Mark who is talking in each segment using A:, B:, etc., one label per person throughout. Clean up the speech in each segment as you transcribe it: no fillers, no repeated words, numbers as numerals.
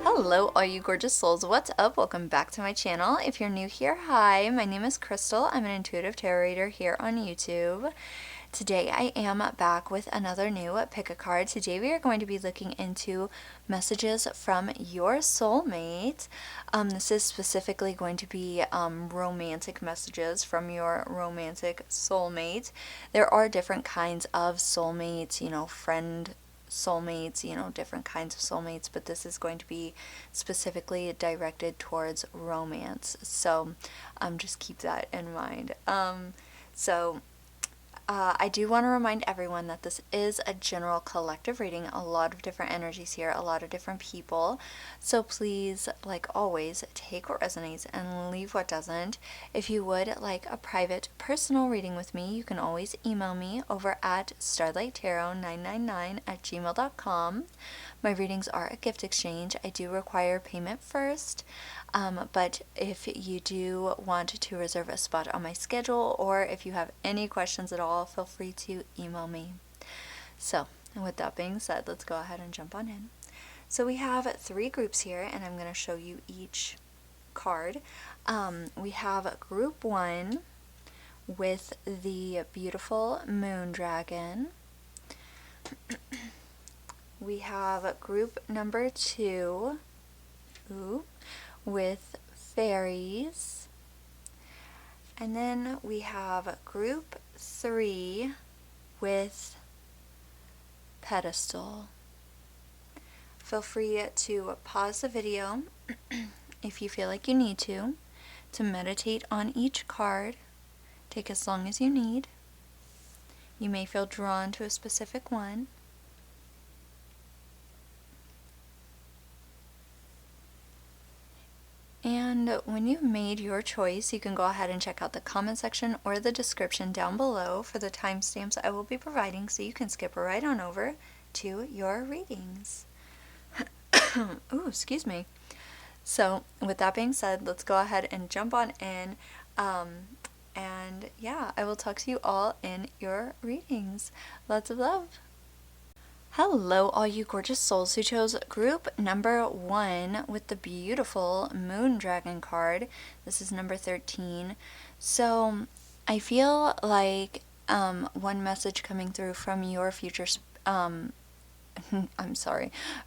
A: Hello all you gorgeous souls, what's up? Welcome back to my channel. If you're new here, hi, my name is Crystal. I'm an intuitive tarot reader here on YouTube. Today I am back with another new pick a card. Today we are going to be looking into messages from your soulmate. This is specifically going to be romantic messages from your romantic soulmate. There are different kinds of soulmates, friend soulmates, different kinds of soulmates, but this is going to be specifically directed towards romance. So just keep that in mind. I do want to remind everyone that this is a general collective reading, a lot of different energies here, a lot of different people. So please, like always, take what resonates and leave what doesn't. If you would like a private personal reading with me, you can always email me over at starlighttarot999@gmail.com. My readings are a gift exchange. I do require payment first, but if you do want to reserve a spot on my schedule, or if you have any questions at all, feel free to email me. So, with that being said, let's go ahead and jump on in. So we have 3 groups here, and I'm going to show you each card. We have group 1 with the beautiful moon dragon. We have group number 2 with fairies. And then we have group 3 with pedestal. Feel free to pause the video if you feel like you need to meditate on each card. Take as long as you need. You may feel drawn to a specific one. And when you've made your choice, you can go ahead and check out the comment section or the description down below for the timestamps I will be providing, so you can skip right on over to your readings. Ooh, excuse me. So, with that being said, let's go ahead and jump on in. And yeah, I will talk to you all in your readings. Lots of love. Hello, all you gorgeous souls who chose group number 1 with the beautiful Moon Dragon card. This is number 13. So, I feel like one message coming through from your future, from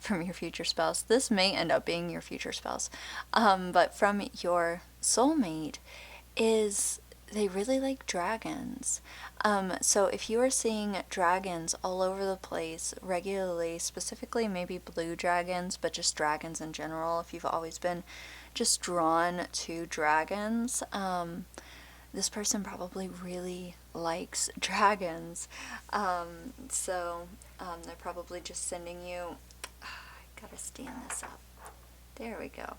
A: your future spouse. This may end up being your future spouse, but from your soulmate is they really like dragons. So if you are seeing dragons all over the place regularly, specifically maybe blue dragons, but just dragons in general, if you've always been just drawn to dragons, this person probably really likes dragons. They're probably just sending you, I gotta stand this up. There we go.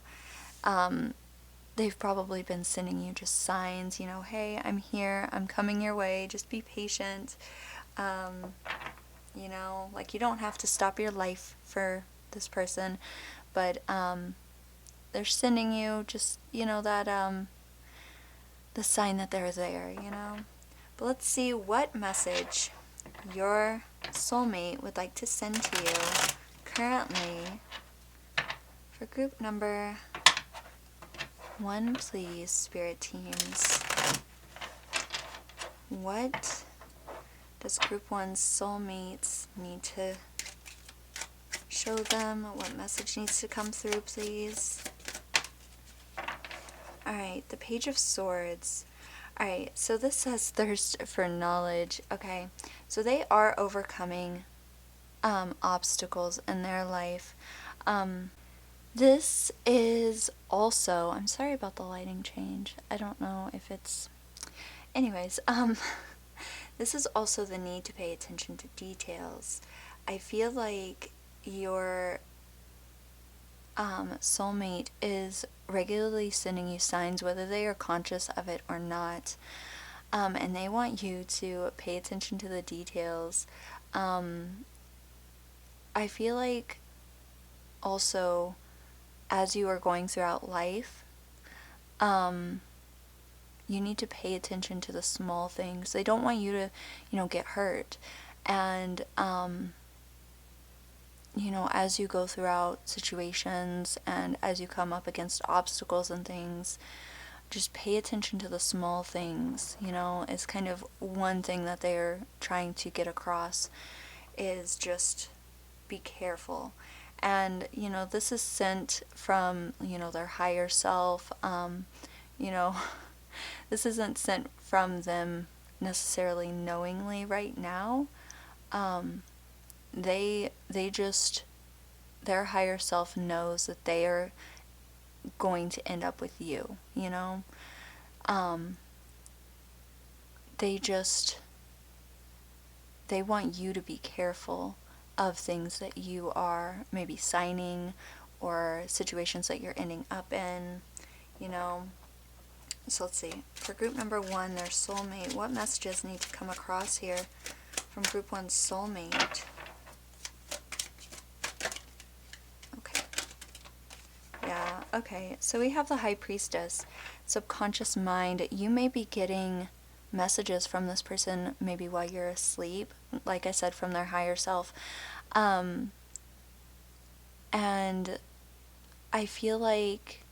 A: They've probably been sending you just signs, hey, I'm here, I'm coming your way, just be patient. Like you don't have to stop your life for this person, but they're sending you just, that, the sign that they're there, But let's see what message your soulmate would like to send to you currently for group number 1, please, spirit teams. What does group 1's soulmates need to show them? What message needs to come through, please? Alright, the Page of Swords. Alright, so this says thirst for knowledge. Okay, so they are overcoming obstacles in their life. This is also, I'm sorry about the lighting change. I don't know if it's, anyways, this is also the need to pay attention to details. I feel like your soulmate is regularly sending you signs, whether they are conscious of it or not, and they want you to pay attention to the details. I feel like also, as you are going throughout life, you need to pay attention to the small things. They don't want you to, get hurt. And as you go throughout situations and as you come up against obstacles and things, just pay attention to the small things. It's kind of one thing that they're trying to get across is just be careful. And, this is sent from, their higher self. You know, this isn't sent from them necessarily knowingly right now. They just, their higher self knows that they are going to end up with you, they want you to be careful of things that you are maybe signing or situations that you're ending up in, So let's see. For group number 1, their soulmate, what messages need to come across here from group 1's soulmate? Okay. Yeah, okay. So we have the High Priestess, subconscious mind. You may be getting messages from this person maybe while you're asleep, like I said, from their higher self. And I feel like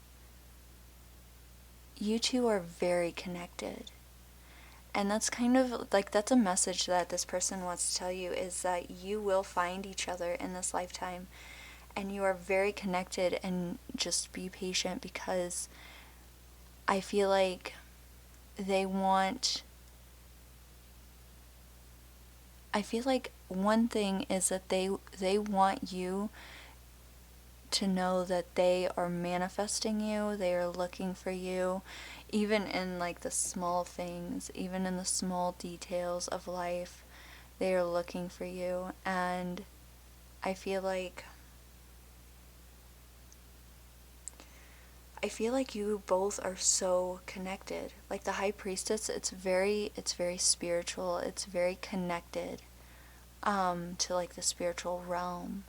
A: you two are very connected. And that's kind of like, that's a message that this person wants to tell you, is that you will find each other in this lifetime. And you are very connected, and just be patient, because I feel like one thing is that they want you to know that they are manifesting you, they are looking for you, even in like the small things, even in the small details of life, they are looking for you. And I feel like you both are so connected. Like the High Priestess, it's very spiritual, it's very connected to like the spiritual realm.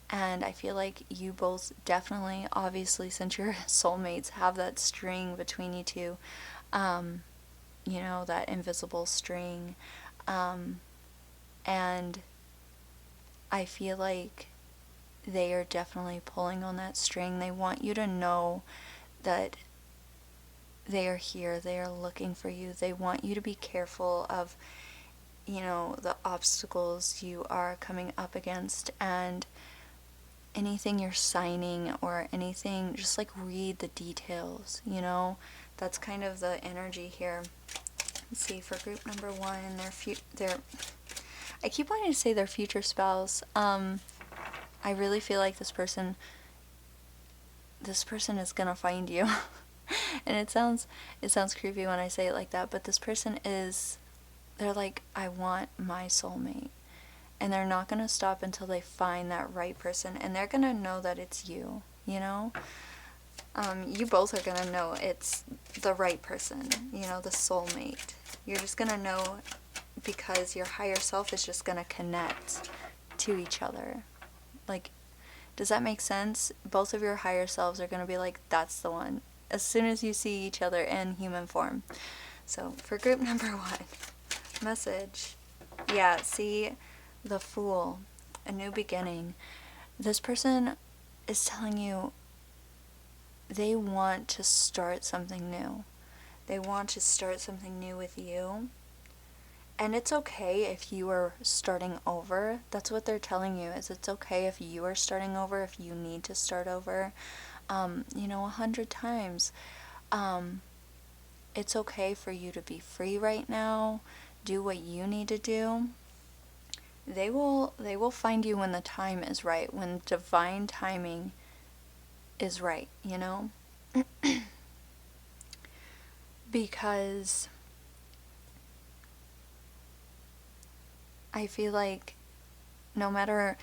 A: And I feel like you both definitely, obviously, since you're soulmates, have that string between you two, that invisible string. And I feel like they are definitely pulling on that string. They want you to know that they are here, they are looking for you. They want you to be careful of, the obstacles you are coming up against, and anything you're signing or anything, just like read the details, that's kind of the energy here. Let's see, for group number 1, I keep wanting to say their future spouse. I really feel like this person is gonna find you. And it sounds creepy when I say it like that, but this person they're like, I want my soulmate. And they're not going to stop until they find that right person. And they're going to know that it's you, You both are going to know it's the right person, the soulmate. You're just going to know, because your higher self is just going to connect to each other. Like, does that make sense? Both of your higher selves are going to be like, that's the one, as soon as you see each other in human form. So, for group number 1, message. Yeah, see, the Fool, a new beginning. This person is telling you they want to start something new. They want to start something new with you. And it's okay if you are starting over. That's what they're telling you, is it's okay if you are starting over, if you need to start over, 100 times. It's okay for you to be free right now. Do what you need to do. They will find you when the time is right, when divine timing is right, Because I feel like no matter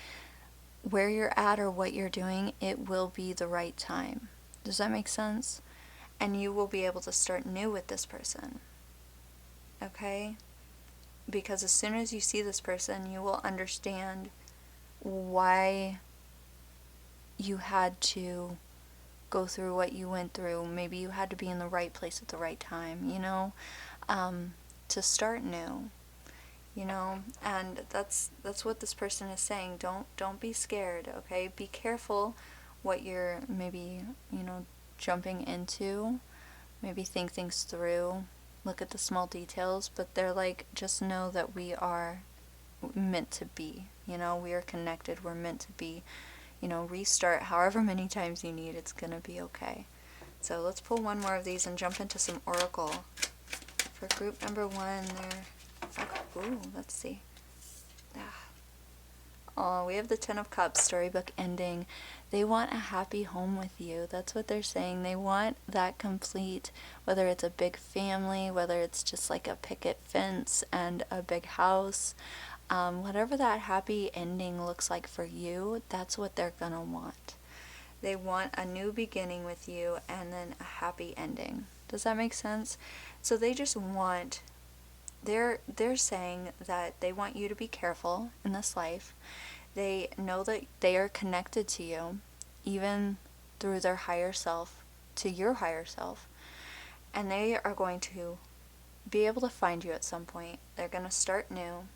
A: where you're at or what you're doing, it will be the right time. Does that make sense? And you will be able to start new with this person. Okay? Because as soon as you see this person, you will understand why you had to go through what you went through. Maybe you had to be in the right place at the right time, to start new. you know, and that's what this person is saying. Don't be scared, okay? Be careful what you're maybe, you know, jumping into. Maybe think things through. Look at the small details, but they're like, just know that we are meant to be. You know, we are connected. We're meant to be. You know, restart however many times you need. It's gonna be okay. So let's pull one more of these and jump into some oracle. For group number one, they're... Ooh, let's see. Oh, we have the Ten of Cups, storybook ending. They want a happy home with you. That's what they're saying. They want that complete, whether it's a big family, whether it's just like a picket fence and a big house. Whatever that happy ending looks like for you, that's what they're gonna want. They want a new beginning with you and then a happy ending. Does that make sense? So they just want, they're saying that they want you to be careful in this life. They know that they are connected to you, even through their higher self, to your higher self. And they are going to be able to find you at some point. They're going to start new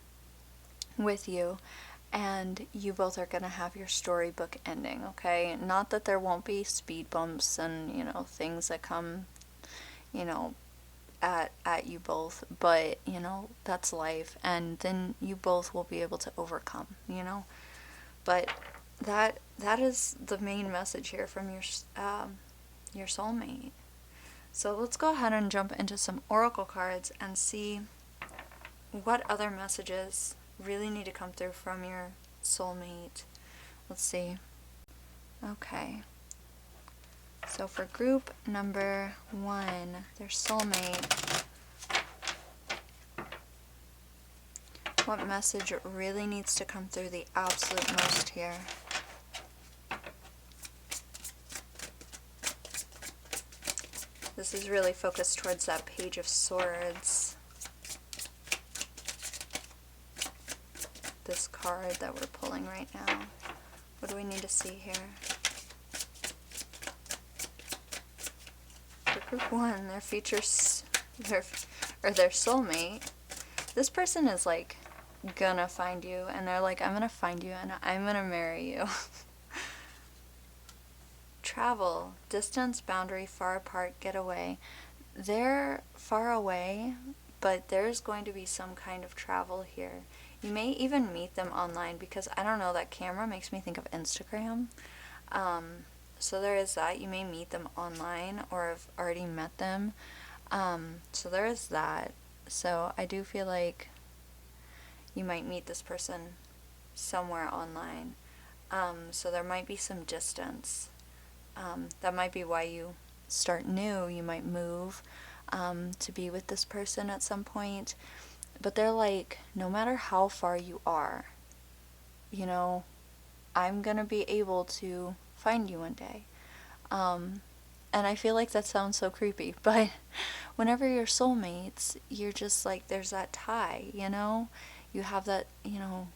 A: with you, and you both are going to have your storybook ending, okay? Not that there won't be speed bumps and, you know, things that come, you know, at you both, but, you know, that's life, and then you both will be able to overcome, you know? But that is the main message here from your soulmate. So let's go ahead and jump into some oracle cards and see what other messages really need to come through from your soulmate. Let's see. Okay. So for group number one, their soulmate, what message really needs to come through the absolute most here? This is really focused towards that Page of Swords. This card that we're pulling right now. What do we need to see here? For group one, their their soulmate. This person is like gonna find you, and they're like, I'm gonna find you and I'm gonna marry you. Travel, distance, boundary, far apart, get away. They're far away, but there's going to be some kind of travel here. You may even meet them online, because I don't know, that camera makes me think of Instagram. So there is that. You may meet them online or have already met them. So there is that. So I do feel like you might meet this person somewhere online. So there might be some distance. That might be why you start new. You might move to be with this person at some point. But they're like, no matter how far you are, you know, I'm going to be able to find you one day. And I feel like that sounds so creepy, but whenever you're soulmates, you're just like, there's that tie, you know? You have that, you know,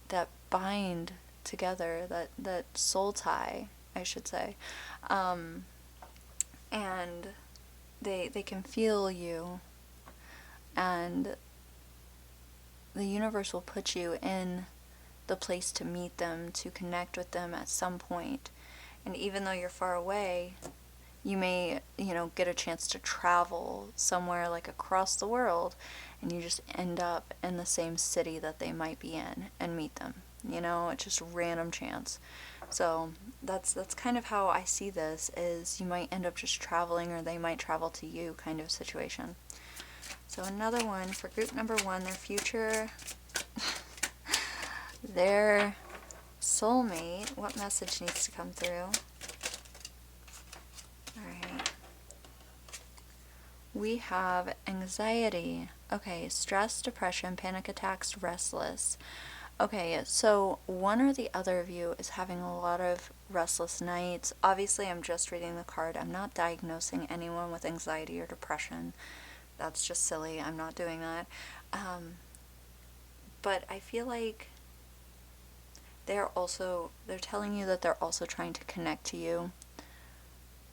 A: that bind together, that soul tie, I should say. And they can feel you, and the universe will put you in the place to meet them, to connect with them at some point. And even though you're far away, you may, you know, get a chance to travel somewhere like across the world, and you just end up in the same city that they might be in and meet them. You know, it's just random chance. So that's kind of how I see this, is you might end up just traveling, or they might travel to you, kind of situation. So another one for group number one, their future, their soulmate, what message needs to come through? Alright. We have anxiety. Okay, stress, depression, panic attacks, restless. Okay, so one or the other of you is having a lot of restless nights. Obviously, I'm just reading the card. I'm not diagnosing anyone with anxiety or depression. That's just silly. I'm not doing that. But I feel like they're telling you that they're also trying to connect to you.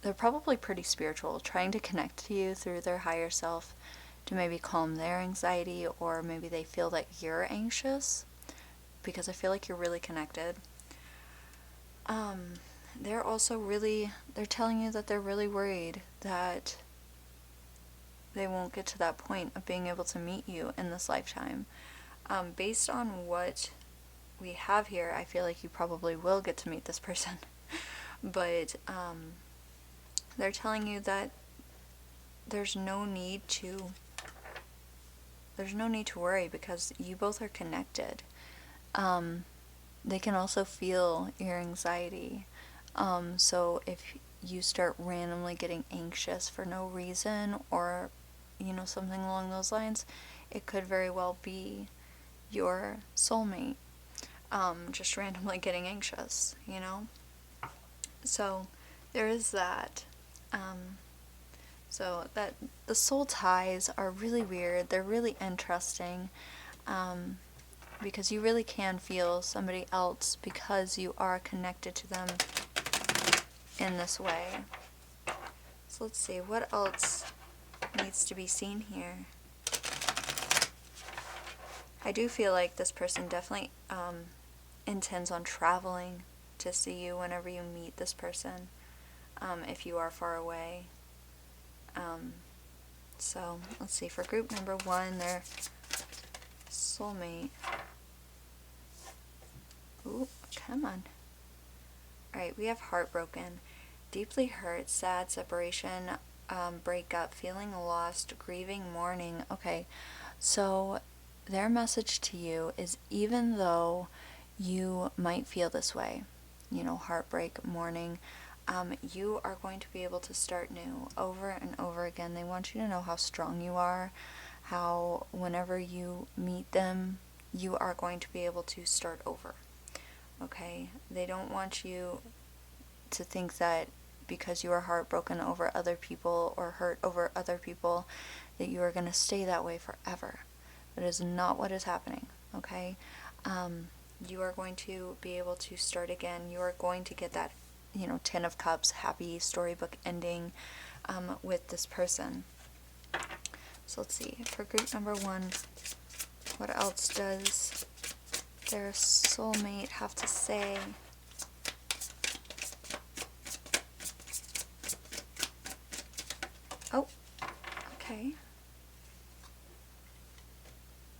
A: They're probably pretty spiritual, trying to connect to you through their higher self, to maybe calm their anxiety, or maybe they feel that you're anxious, because I feel like you're really connected. They're also they're telling you that they're really worried that they won't get to that point of being able to meet you in this lifetime. Based on what we have here, I feel like you probably will get to meet this person. But they're telling you that there's no need to worry, because you both are connected. They can also feel your anxiety. So if you start randomly getting anxious for no reason, or something along those lines, it could very well be your soulmate just randomly getting anxious, So there is that. So that the soul ties are really weird. They're really interesting, because you really can feel somebody else because you are connected to them in this way. So let's see, what else needs to be seen here? I do feel like this person definitely intends on traveling to see you whenever you meet this person, if you are far away. So let's see, for group number 1, their soulmate. Ooh, come on. Alright, we have heartbroken, deeply hurt, sad, separation, breakup, feeling lost, grieving, mourning. Okay, so their message to you is, even though you might feel this way, heartbreak, mourning, you are going to be able to start new over and over again. They want you to know how strong you are, how whenever you meet them, you are going to be able to start over. Okay? They don't want you to think that because you are heartbroken over other people or hurt over other people, that you are going to stay that way forever. That is not what is happening. Okay? You are going to be able to start again. You are going to get that, 10 of Cups, happy storybook ending with this person. So let's see, for group number 1, what else does their soulmate have to say? Oh, okay.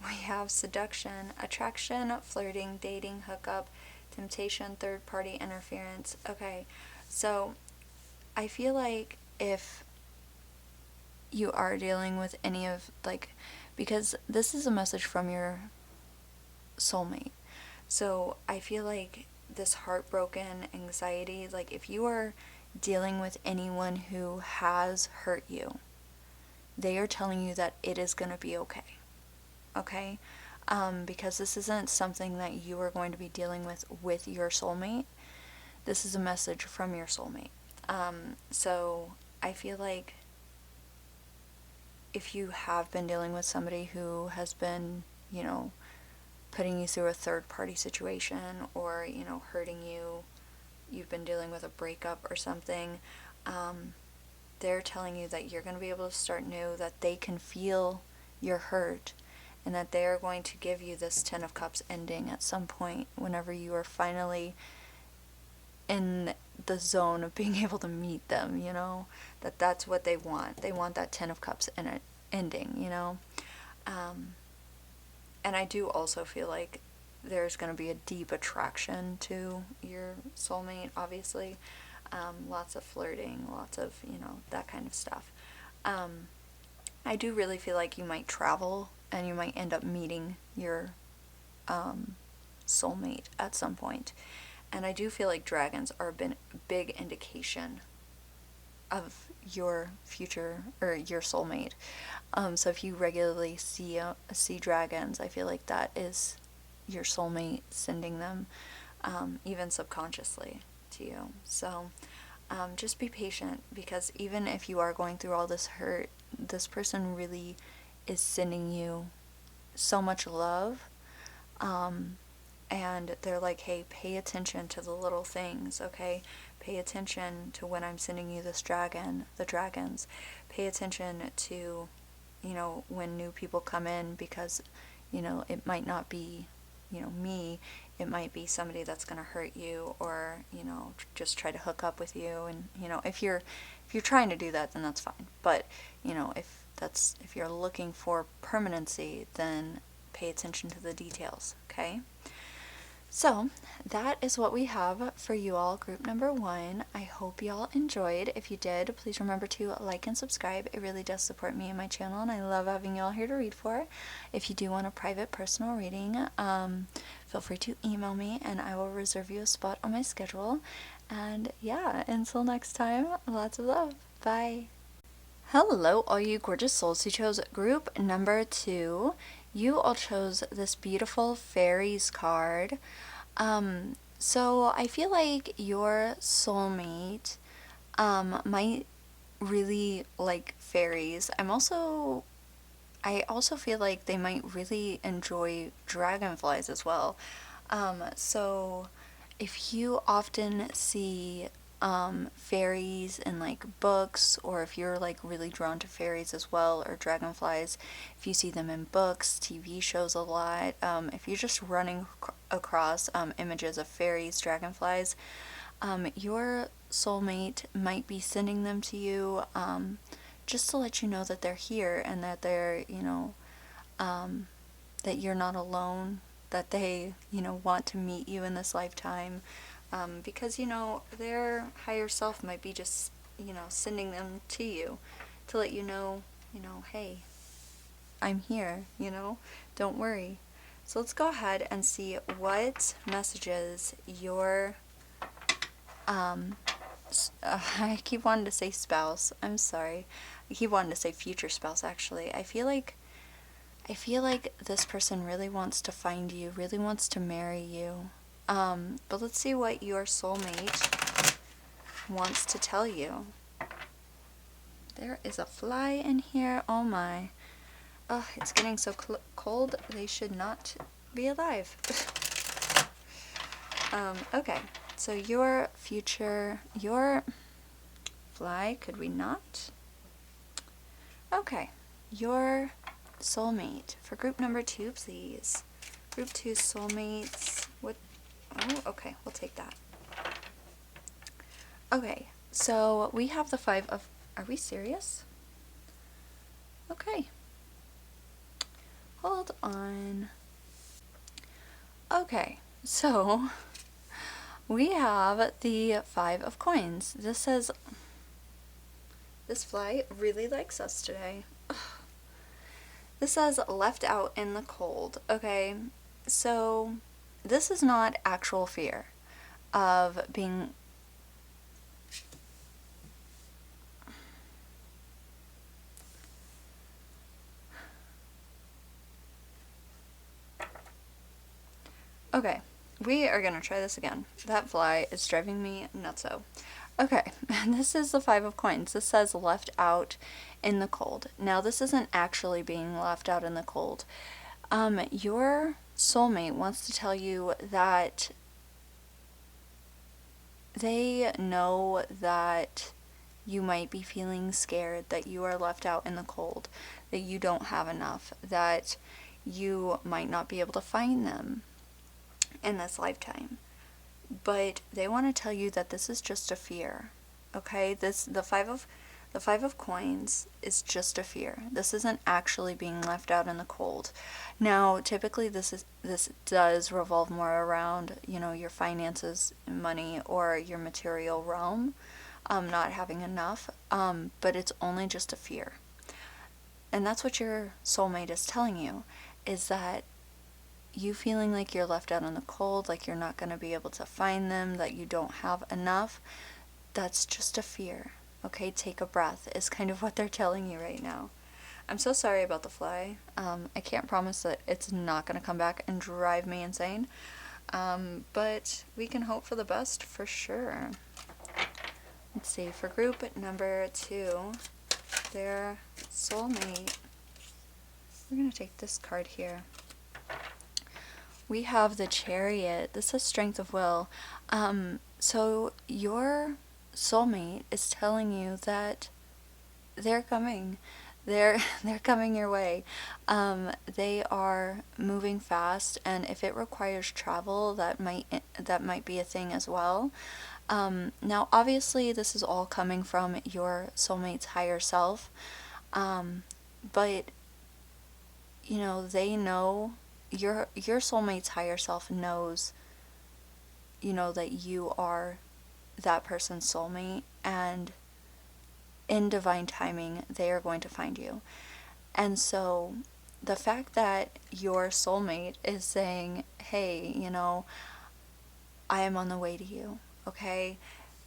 A: We have seduction, attraction, flirting, dating, hookup, temptation, third party interference. Okay, so I feel like if you are dealing with any of, because this is a message from your soulmate, so I feel like this heartbroken anxiety, if you are dealing with anyone who has hurt you, they are telling you that it is going to be okay. Okay? Because this isn't something that you are going to be dealing with your soulmate. This is a message from your soulmate. So I feel like if you have been dealing with somebody who has been, putting you through a third party situation, or, hurting you, you've been dealing with a breakup or something, they're telling you that you're going to be able to start new, that they can feel your hurt, and that they are going to give you this 10 of Cups ending at some point whenever you are finally in the zone of being able to meet them, that's what they want. They want that 10 of Cups ending, and I do also feel like there's going to be a deep attraction to your soulmate, obviously. Lots of flirting, lots of, that kind of stuff. I do really feel like you might travel, and you might end up meeting your soulmate at some point. And I do feel like dragons are a big indication of your future, or your soulmate. So if you regularly see dragons, I feel like that is your soulmate sending them, even subconsciously, to you. So just be patient, because even if you are going through all this hurt, this person really is sending you so much love, and they're like, hey, pay attention to the little things, okay? Pay attention to when I'm sending you the dragons. Pay attention to, when new people come in, because, it might not be, me, it might be somebody that's going to hurt you, or, just try to hook up with you. And, if you're trying to do that, then that's fine. But, if you're looking for permanency, then pay attention to the details, okay? So that is what we have for you all, group number 1. I hope y'all enjoyed. If you did, please remember to like and subscribe. It really does support me and my channel, and I love having y'all here to read for. If you do want a private personal reading, feel free to email me and I will reserve you a spot on my schedule. And yeah, until next time, lots of love. Bye. Hello, all you gorgeous souls who chose group number 2. You all chose this beautiful fairies card. So I feel like your soulmate might really like fairies. I also feel like they might really enjoy dragonflies as well. So if you often see fairies in like books, or if you're like really drawn to fairies as well, or dragonflies, if you see them in books, TV shows a lot, if you're just running across images of fairies, dragonflies, your soulmate might be sending them to you, just to let you know that they're here, and that they're, that you're not alone, that they, want to meet you in this lifetime. Because, their higher self might be just, sending them to you to let you know, hey, I'm here, don't worry. So let's go ahead and see what messages your, I keep wanting to say spouse, I'm sorry. I keep wanting to say future spouse, actually. I feel like this person really wants to find you, really wants to marry you. But let's see what your soulmate wants to tell you. There is a fly in here. Oh my. Oh, it's getting so cold. They should not be alive. Okay. So your fly, could we not? Okay. Your soulmate for group number 2, please. Group 2 soulmates. What? Oh, okay, we'll take that. Okay, so we have the 5 of... Are we serious? Okay. Hold on. Okay, so we have the 5 of coins. This says... This fly really likes us today. This says left out in the cold. Okay, so... This is not actual fear of being... Okay, we are going to try this again. That fly is driving me nutso. Okay, this is the 5 of coins. This says left out in the cold. Now, this isn't actually being left out in the cold. Your soulmate wants to tell you that they know that you might be feeling scared, that you are left out in the cold, that you don't have enough, that you might not be able to find them in this lifetime. But they want to tell you that this is just a fear. Okay? The 5 of coins is just a fear. This isn't actually being left out in the cold. Now, typically this does revolve more around, your finances, money, or your material realm, not having enough, but it's only just a fear. And that's what your soulmate is telling you, is that you feeling like you're left out in the cold, like you're not going to be able to find them, that you don't have enough, that's just a fear. Okay, take a breath is kind of what they're telling you right now. I'm so sorry about the fly. I can't promise that it's not going to come back and drive me insane. But we can hope for the best for sure. Let's see, for group number 2, their soulmate. We're going to take this card here. We have the Chariot. This is strength of will. So your soulmate is telling you that they're coming, they're coming your way. They are moving fast, and if it requires travel, that might be a thing as well. Now, obviously, this is all coming from your soulmate's higher self, but they know your soulmate's higher self knows, that you are that person's soulmate, and in divine timing, they are going to find you. And so, the fact that your soulmate is saying, hey, I am on the way to you, okay?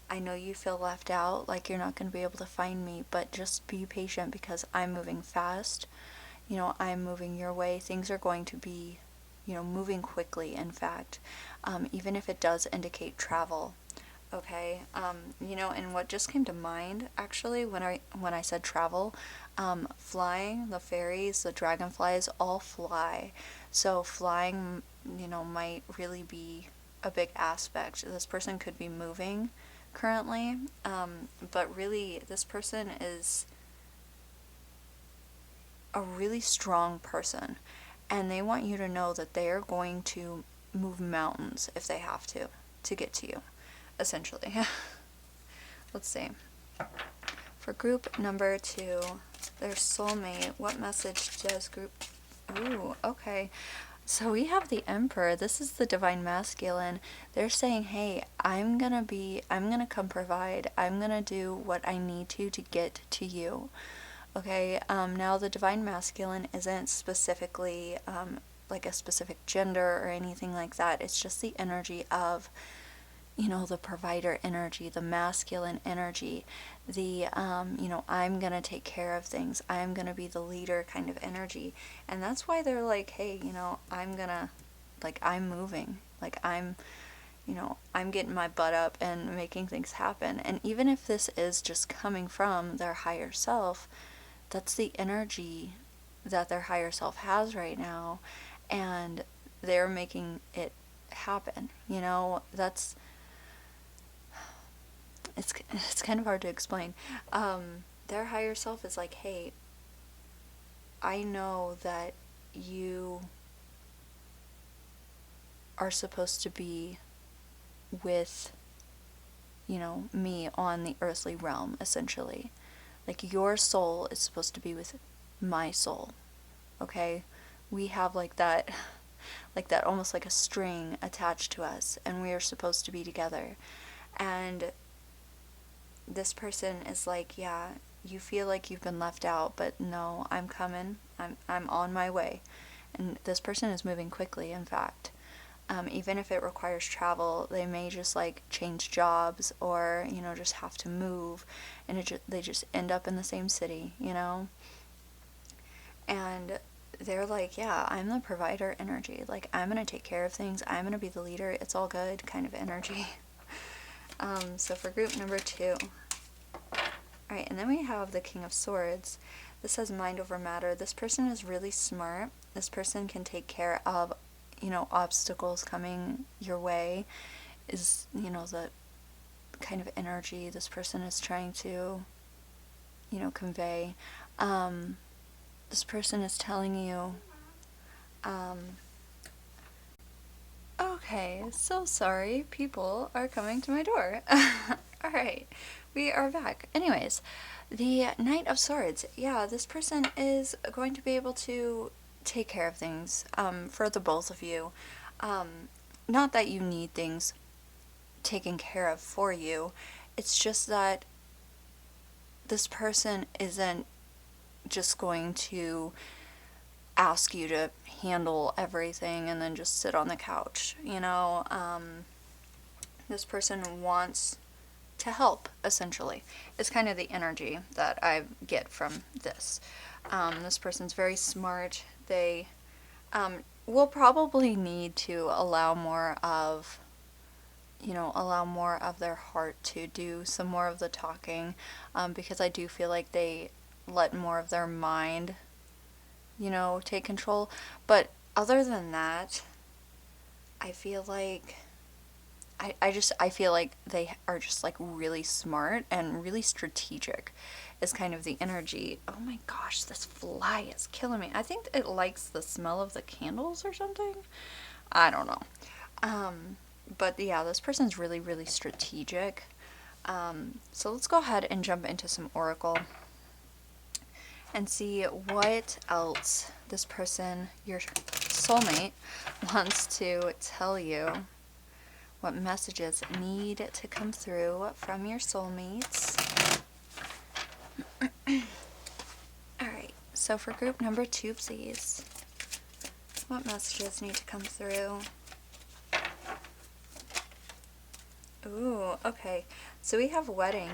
A: I know you feel left out, like you're not going to be able to find me, but just be patient because I'm moving fast. I'm moving your way. Things are going to be, moving quickly, in fact, even if it does indicate travel. Okay, and what just came to mind actually when I said travel, flying, the fairies, the dragonflies all fly. So flying, might really be a big aspect. This person could be moving currently, but really this person is a really strong person, and they want you to know that they are going to move mountains if they have to get to you, essentially. Let's see. For group number 2, their soulmate, what message does group... Ooh, okay. So we have the Emperor. This is the divine masculine. They're saying, hey, I'm gonna come provide. I'm gonna do what I need to get to you. Okay, now the divine masculine isn't specifically like a specific gender or anything like that. It's just the energy of, the provider energy, the masculine energy, the, I'm gonna take care of things, I'm gonna be the leader kind of energy. And that's why they're like, hey, I'm moving, I'm getting my butt up and making things happen. And even if this is just coming from their higher self, that's the energy that their higher self has right now, and they're making it happen. That's it's kind of hard to explain. Their higher self is like, hey, I know that you are supposed to be with, me on the earthly realm, essentially. Like, your soul is supposed to be with my soul, okay? We have like that almost like a string attached to us, and we are supposed to be together. And this person is like, yeah, you feel like you've been left out, but no, I'm coming. I'm on my way. And this person is moving quickly, in fact. Even if it requires travel, they may just change jobs, or just have to move, and they just end up in the same city, and they're like, yeah, I'm the provider energy, I'm gonna take care of things, I'm gonna be the leader, it's all good kind of energy. So for group number 2, alright, and then we have the King of Swords. This says mind over matter. This person is really smart. This person can take care of obstacles coming your way, is the kind of energy this person is trying to convey. This person is telling you, okay, so sorry, people are coming to my door. Alright, we are back. Anyways, the Knight of Swords. Yeah, this person is going to be able to take care of things for the both of you. Not that you need things taken care of for you, it's just that this person isn't just going to ask you to handle everything and then just sit on the couch, this person wants to help, essentially. It's kind of the energy that I get from this. This person's very smart. They will probably need to allow more of their heart to do some more of the talking, because I do feel like they let more of their mind, take control. But other than that, I feel like I feel like they are just like really smart and really strategic is kind of the energy. Oh my gosh, this fly is killing me. I think it likes the smell of the candles or something. I don't know. But yeah, this person's really, really strategic. So let's go ahead and jump into some oracle and see what else this person, your soulmate, wants to tell you. What messages need to come through from your soulmates. Alright, so for group number 2, please. What messages need to come through? Ooh, okay. So we have wedding.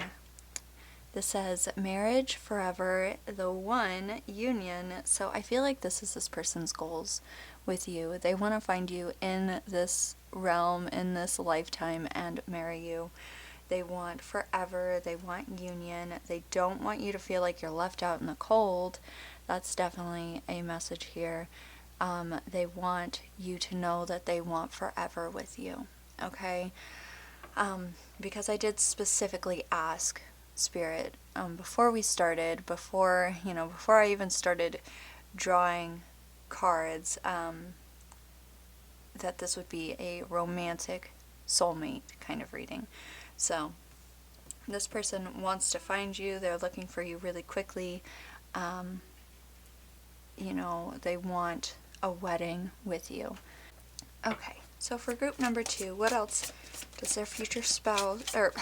A: This says marriage forever, the one union. So I feel like this is this person's goals with you. They want to find you in this realm, in this lifetime, and marry you. They want forever. They want union. They don't want you to feel like you're left out in the cold. That's definitely a message here. They want you to know that they want forever with you. Okay? Because I did specifically ask Spirit before we started, before I even started drawing cards, that this would be a romantic soulmate kind of reading. So this person wants to find you. They're looking for you really quickly. They want a wedding with you. Okay, so for group number 2, what else does their future spouse, or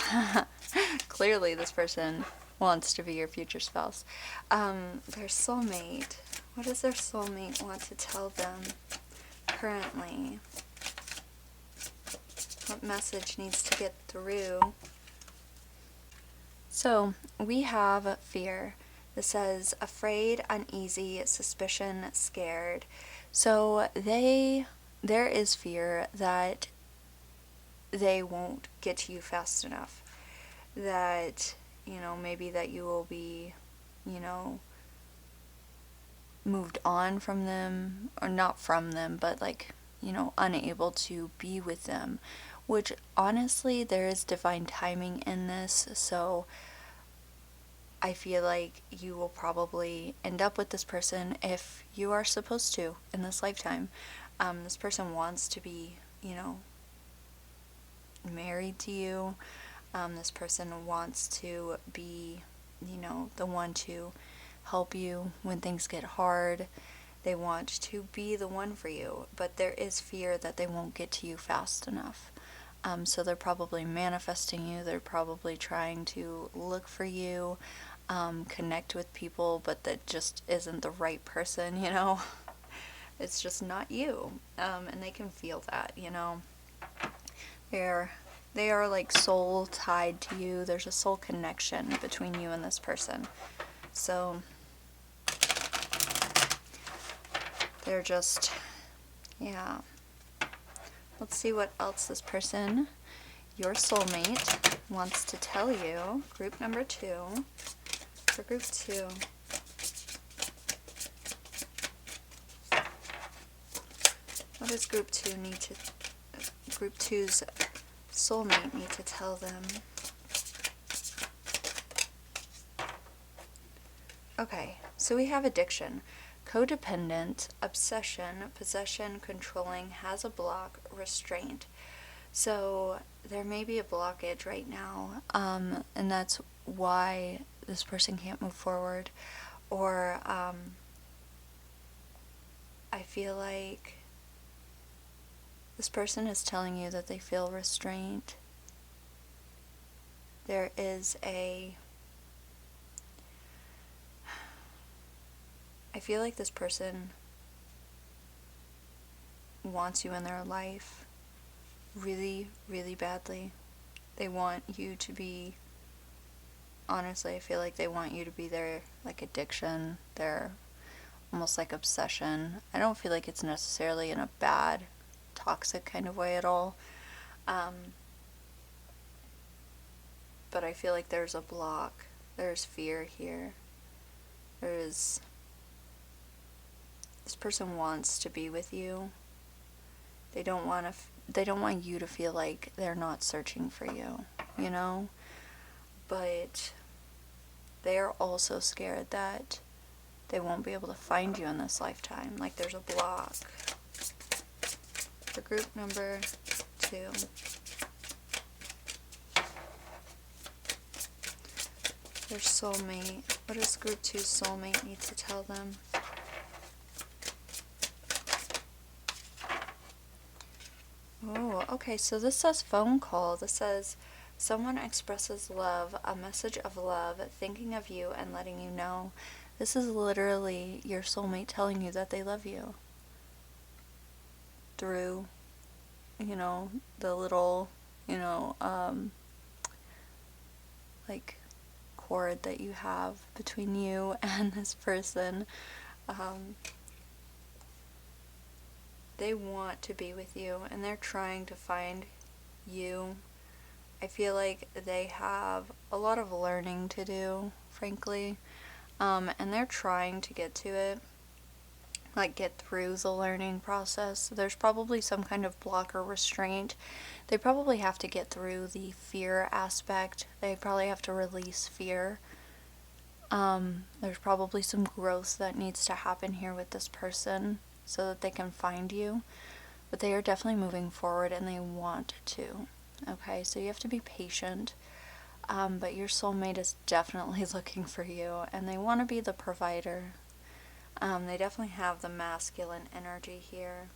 A: clearly this person wants to be your future spouse. Their soulmate, what does their soulmate want to tell them currently? What message needs to get through? So we have fear. This says afraid, uneasy, suspicion, scared. So there is fear that they won't get to you fast enough. That, maybe that you will be, moved on from them, or not from them, but like, unable to be with them. Which, honestly, there is divine timing in this, so I feel like you will probably end up with this person if you are supposed to in this lifetime. This person wants to be, married to you. This person wants to be, the one to help you when things get hard. They want to be the one for you, but there is fear that they won't get to you fast enough. So they're probably manifesting you. They're probably trying to look for you, connect with people, but that just isn't the right person, It's just not you. And they can feel that, They are like soul tied to you. There's a soul connection between you and this person. So they're just, yeah. Let's see what else this person, your soulmate, wants to tell you. Group number 2. For group 2. What does group 2 need to, group 2's soulmate need to tell them? Okay, so we have addiction. Codependent, obsession, possession, controlling, has a block, restraint. So there may be a blockage right now, and that's why this person can't move forward. Or I feel like this person is telling you that they feel restraint. There is I feel like this person wants you in their life really, really badly. They want you to be, honestly, I feel like they want you to be their, like, addiction, their almost like obsession. I don't feel like it's necessarily in a bad, toxic kind of way at all. But I feel like there's a block. There's fear here. This person wants to be with you. They don't want to they don't want you to feel like they're not searching for you, you know? But they're also scared that they won't be able to find you in this lifetime. Like there's a block. For group number 2. Their soulmate. What does group 2's soulmate need to tell them? Oh, okay, so this says phone call. This says someone expresses love, a message of love, thinking of you and letting you know. This is literally your soulmate telling you that they love you. Through, you know, the little, you know, like cord that you have between you and this person. They want to be with you and they're trying to find you. I feel like they have a lot of learning to do, frankly, and they're trying to get to it, like get through the learning process. There's probably some kind of block or restraint. They probably have to get through the fear aspect. They probably have to release fear. There's probably some growth that needs to happen here with this person so that they can find you. But they are definitely moving forward and they want to. Okay, so you have to be patient. But your soulmate is definitely looking for you and they want to be the provider. They definitely have the masculine energy here.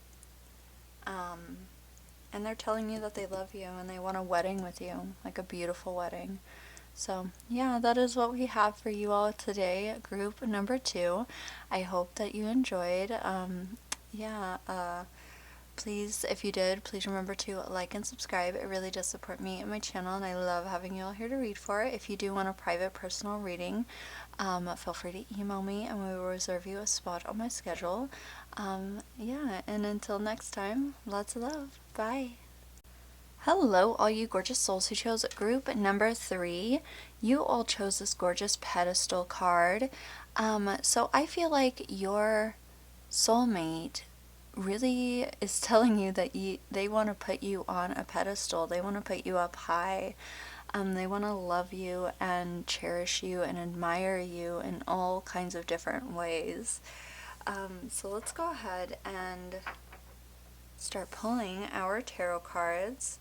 A: And they're telling you that they love you and they want a wedding with you, like a beautiful wedding. So, yeah, that is what we have for you all today, group number 2. I hope that you enjoyed. Please, if you did, please remember to like and subscribe. It really does support me and my channel, and I love having you all here to read for. If you do want a private personal reading, feel free to email me and we will reserve you a spot on my schedule. And until next time, lots of love. Bye. Hello, all you gorgeous souls who chose group number 3. You all chose this gorgeous pedestal card. So I feel like your soulmate really is telling you that they want to put you on a pedestal. They want to put you up high. They want to love you and cherish you and admire you in all kinds of different ways. So let's go ahead and start pulling our tarot cards.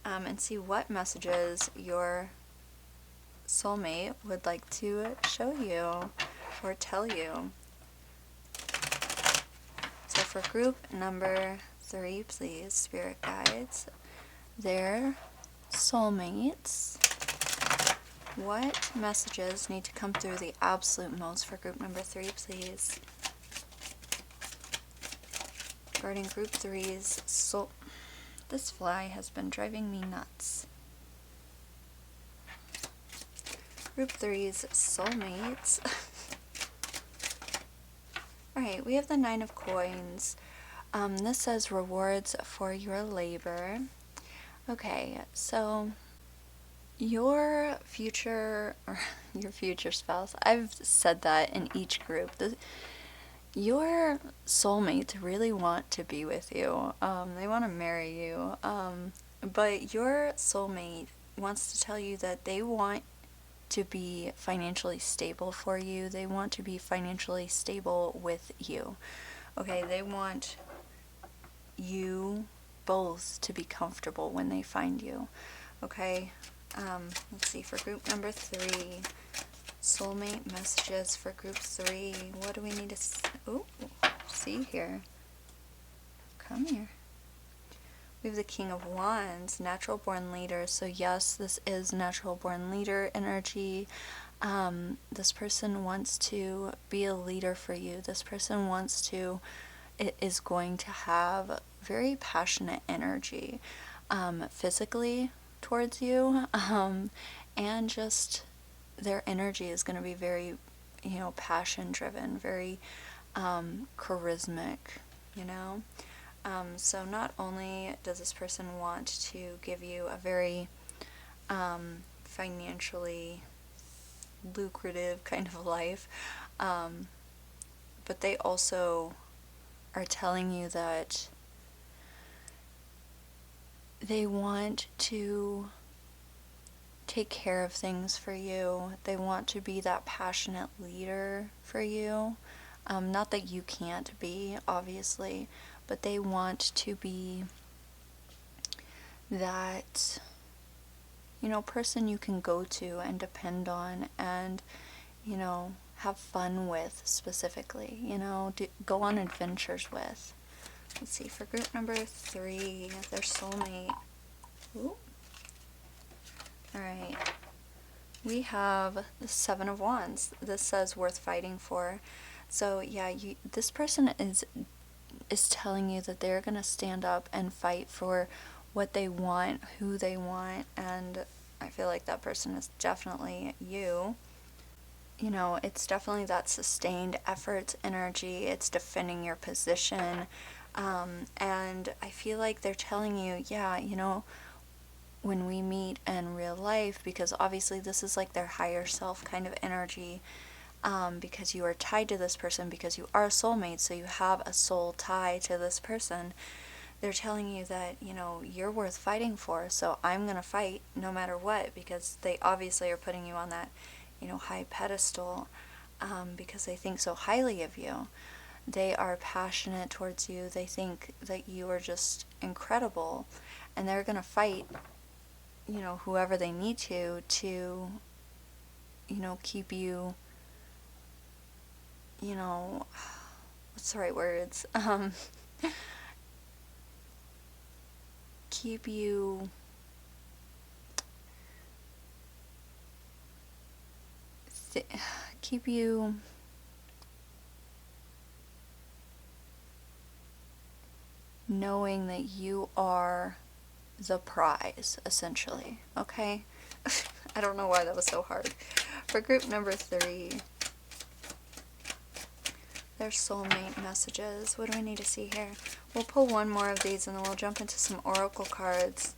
A: And see what messages your soulmate would like to show you or tell you. So for group number 3, please, spirit guides, their soulmates, what messages need to come through the absolute most for group number 3, please? Regarding group 3's soul. This fly has been driving me nuts. Group 3's soulmates. Alright, we have the 9 of coins. This says rewards for your labor. Okay, so your future spouse, I've said that in each group. Your soulmates really want to be with you. They want to marry you. But your soulmate wants to tell you that they want to be financially stable for you. They want to be financially stable with you. Okay, they want you both to be comfortable when they find you. Okay, let's see, for group number 3. Soulmate messages for group 3. What do we need to see here? Come here. We have the King of Wands, natural born leader. So yes, this is natural born leader energy. This person wants to be a leader for you. This person is going to have very passionate energy, physically towards you, and just their energy is going to be very, passion driven, very charismatic, so not only does this person want to give you a very financially lucrative kind of life, but they also are telling you that they want to take care of things for you. They want to be that passionate leader for you. Not that you can't be, obviously, but they want to be that, person you can go to and depend on and, have fun with specifically, go on adventures with. Let's see, for group number 3, their soulmate. Ooh. Alright. We have the 7 of Wands. This says worth fighting for. So yeah, this person is telling you that they're going to stand up and fight for what they want, who they want, and I feel like that person is definitely you. It's definitely that sustained effort energy. It's defending your position. And I feel like they're telling you, yeah, when we meet in real life, because obviously this is like their higher self kind of energy, because you are tied to this person, because you are a soulmate, so you have a soul tie to this person. They're telling you that, you're worth fighting for, so I'm going to fight no matter what, because they obviously are putting you on that, high pedestal, because they think so highly of you. They are passionate towards you. They think that you are just incredible, and they're going to fight, whoever they need to, keep you, what's the right words? Keep you keep you knowing that you are the prize, essentially. Okay? I don't know why that was so hard. For group number 3, their soulmate messages. What do we need to see here? We'll pull one more of these and then we'll jump into some oracle cards.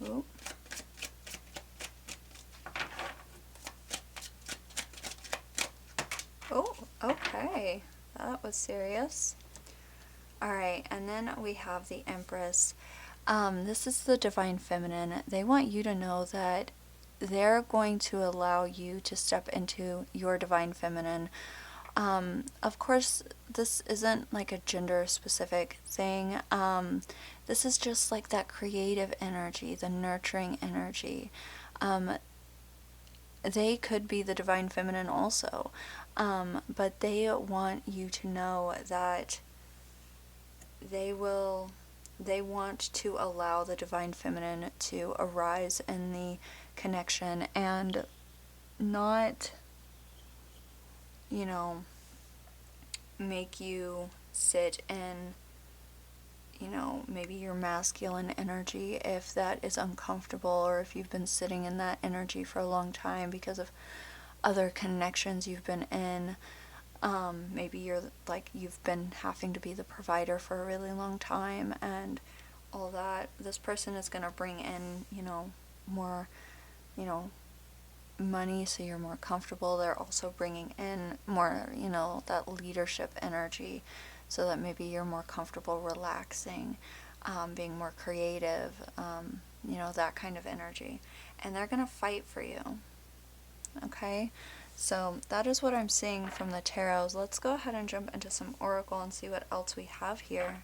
A: Ooh. Oh, okay. That was serious. Alright, and then we have the Empress. This is the Divine Feminine. They want you to know that they're going to allow you to step into your Divine Feminine. Of course, this isn't like a gender specific thing. This is just like that creative energy, the nurturing energy. They could be the Divine Feminine also. But they want you to know that they want to allow the Divine Feminine to arise in the connection and not, make you sit in, maybe your masculine energy if that is uncomfortable, or if you've been sitting in that energy for a long time because of other connections you've been in. Maybe you've been having to be the provider for a really long time and all that. This person is going to bring in, more, money, so you're more comfortable. They're also bringing in more, that leadership energy, so that maybe you're more comfortable relaxing, being more creative, that kind of energy. And they're going to fight for you. Okay? So that is what I'm seeing from the tarots. Let's go ahead and jump into some oracle and see what else we have here.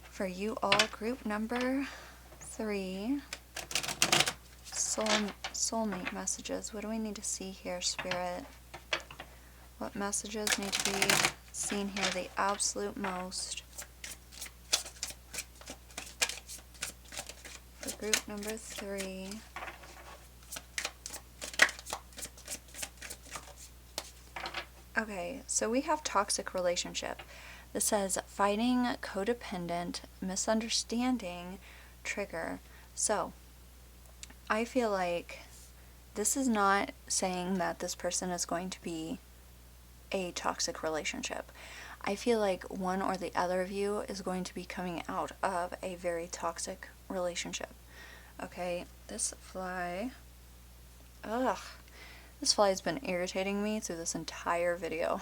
A: For you all, group number 3, soulmate messages. What do we need to see here, Spirit? What messages need to be seen here the absolute most? For group number 3. Okay, so we have toxic relationship. This says fighting, codependent, misunderstanding, trigger. So, I feel like this is not saying that this person is going to be a toxic relationship. I feel like one or the other of you is going to be coming out of a very toxic relationship. Okay, this fly... Ugh. This fly has been irritating me through this entire video.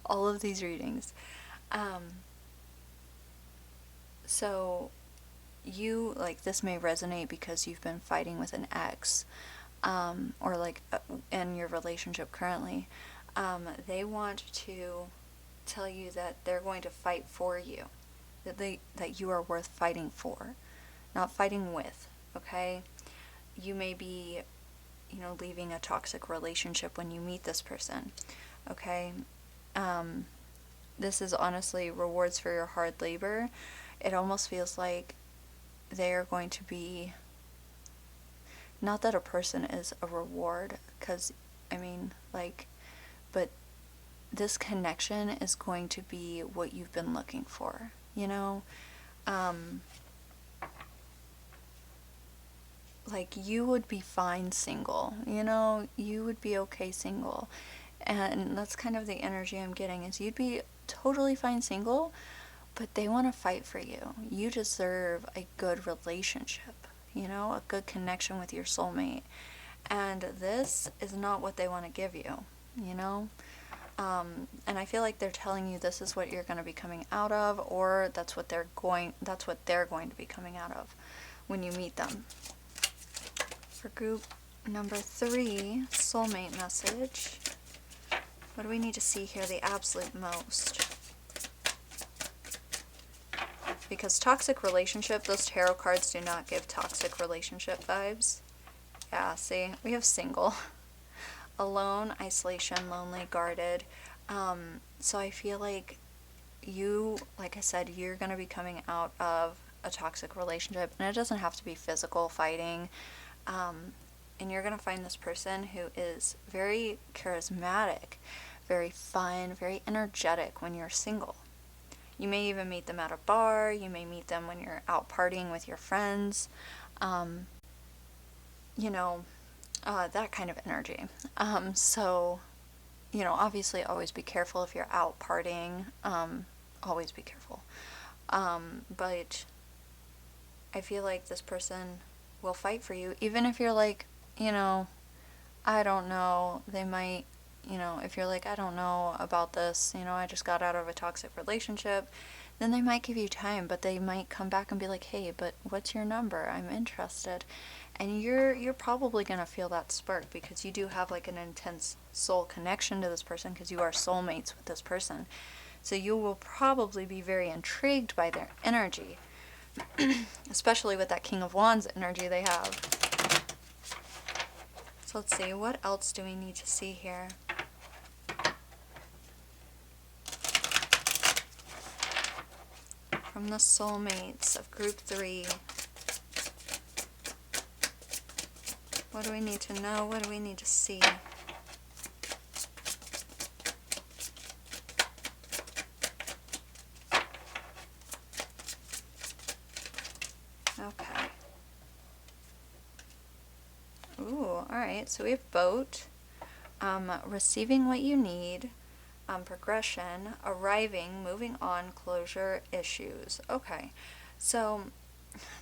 A: All of these readings. So, you, like, this may resonate because you've been fighting with an ex, or like in your relationship currently. They want to tell you that they're going to fight for you, that you are worth fighting for, not fighting with. Okay, you may be, leaving a toxic relationship when you meet this person. Okay, this is honestly rewards for your hard labor. It almost feels like they are going to be, not that a person is a reward, because but this connection is going to be what you've been looking for, like, you would be fine single, you would be okay single. And that's kind of the energy I'm getting, is you'd be totally fine single, but they want to fight for you. You deserve a good relationship, a good connection with your soulmate. And this is not what they want to give you, and I feel like they're telling you this is what you're going to be coming out of, or that's what they're going to be coming out of when you meet them. For group number 3, soulmate message. What do we need to see here the absolute most? Because toxic relationship, those tarot cards do not give toxic relationship vibes. Yeah, see, we have single. Alone, isolation, lonely, guarded. So I feel like you, like I said, you're going to be coming out of a toxic relationship, and it doesn't have to be physical fighting. And you're going to find this person who is very charismatic, very fun, very energetic when you're single. You may even meet them at a bar. You may meet them when you're out partying with your friends. That kind of energy. So, obviously always be careful if you're out partying. Always be careful. But I feel like this person will fight for you, even if you're like, I don't know, they might, if you're like, I don't know about this, I just got out of a toxic relationship, then they might give you time, but they might come back and be like, hey, but what's your number? I'm interested. And you're probably going to feel that spark, because you do have like an intense soul connection to this person, because you are soulmates with this person. So you will probably be very intrigued by their energy, especially with that King of Wands energy they have. So let's see, what else do we need to see here? From the soulmates of group 3. What do we need to know? What do we need to see? Okay. Ooh, alright, so we have boat, receiving what you need, progression, arriving, moving on, closure, issues. Okay, so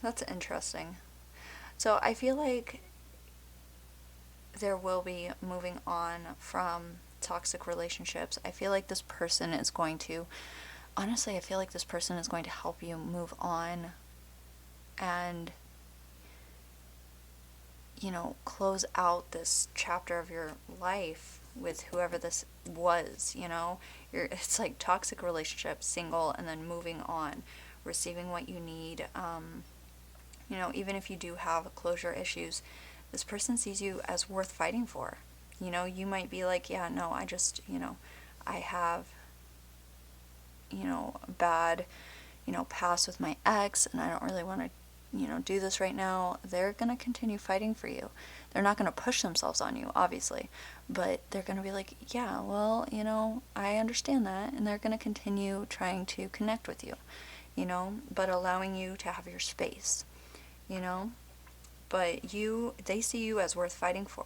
A: that's interesting. So I feel like there will be moving on from toxic relationships. I feel like this person is going to, honestly, I feel like this person is going to help you move on and, close out this chapter of your life with whoever this was, it's like toxic relationship, single, and then moving on, receiving what you need. Even if you do have closure issues, this person sees you as worth fighting for. You might be like, yeah, no, I just, I have, bad, past with my ex, and I don't really want to, do this right now. They're going to continue fighting for you. They're not going to push themselves on you, obviously, but they're going to be like, yeah, well, I understand that, and they're going to continue trying to connect with you, but allowing you to have your space, but they see you as worth fighting for.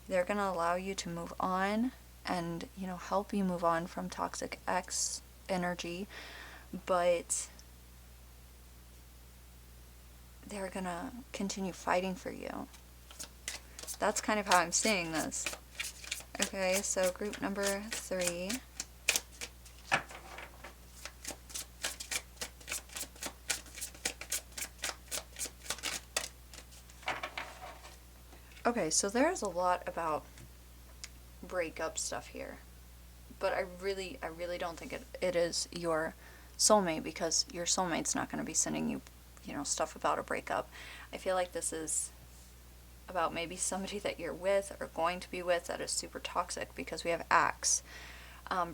A: They're going to allow you to move on and, help you move on from toxic ex energy, but they're going to continue fighting for you. That's kind of how I'm seeing this. Okay, so group number 3. Okay, so there's a lot about breakup stuff here, but I really don't think it is your soulmate, because your soulmate's not going to be sending you, stuff about a breakup. I feel like this is about maybe somebody that you're with or going to be with that is super toxic, because we have acts.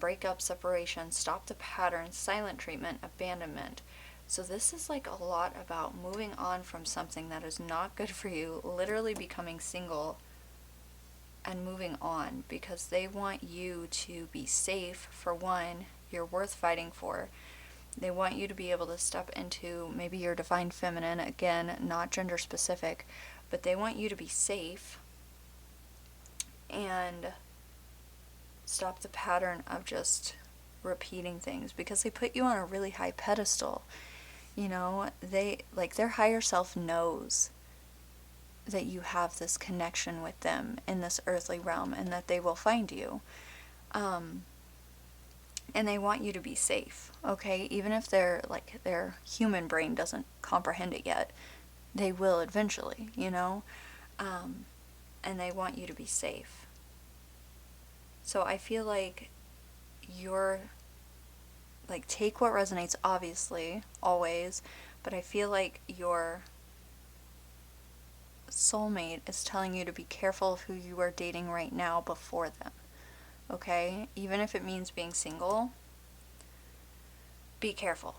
A: Breakup, separation, stop the pattern, silent treatment, abandonment. So this is like a lot about moving on from something that is not good for you, literally becoming single and moving on, because they want you to be safe. For one, you're worth fighting for. They want you to be able to step into maybe your divine feminine, again, not gender specific, but they want you to be safe and stop the pattern of just repeating things, because they put you on a really high pedestal. Their higher self knows that you have this connection with them in this earthly realm, and that they will find you. And they want you to be safe, okay? Even if their human brain doesn't comprehend it yet, they will eventually, and they want you to be safe. So I feel like take what resonates, obviously, always, but I feel like your soulmate is telling you to be careful of who you are dating right now before them, okay? Even if it means being single, be careful,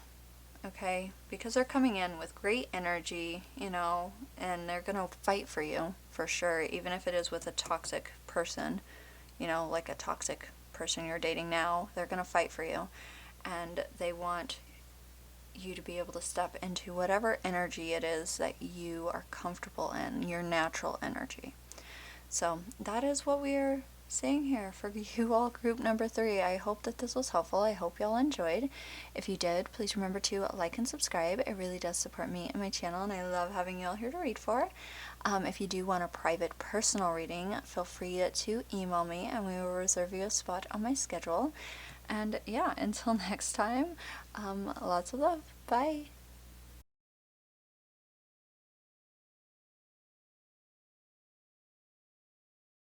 A: okay? Because they're coming in with great energy, and they're gonna fight for you, for sure, even if it is with a toxic person, like a toxic person you're dating now. They're gonna fight for you, and they want you to be able to step into whatever energy it is that you are comfortable in, your natural energy. So that is what we are saying here for you all, group number 3. I hope that this was helpful. I hope y'all enjoyed. If you did, please remember to like and subscribe. It really does support me and my channel, and I love having y'all here to read for. If you do want a private personal reading, feel free to email me and we will reserve you a spot on my schedule. And yeah, until next time, lots of love. Bye.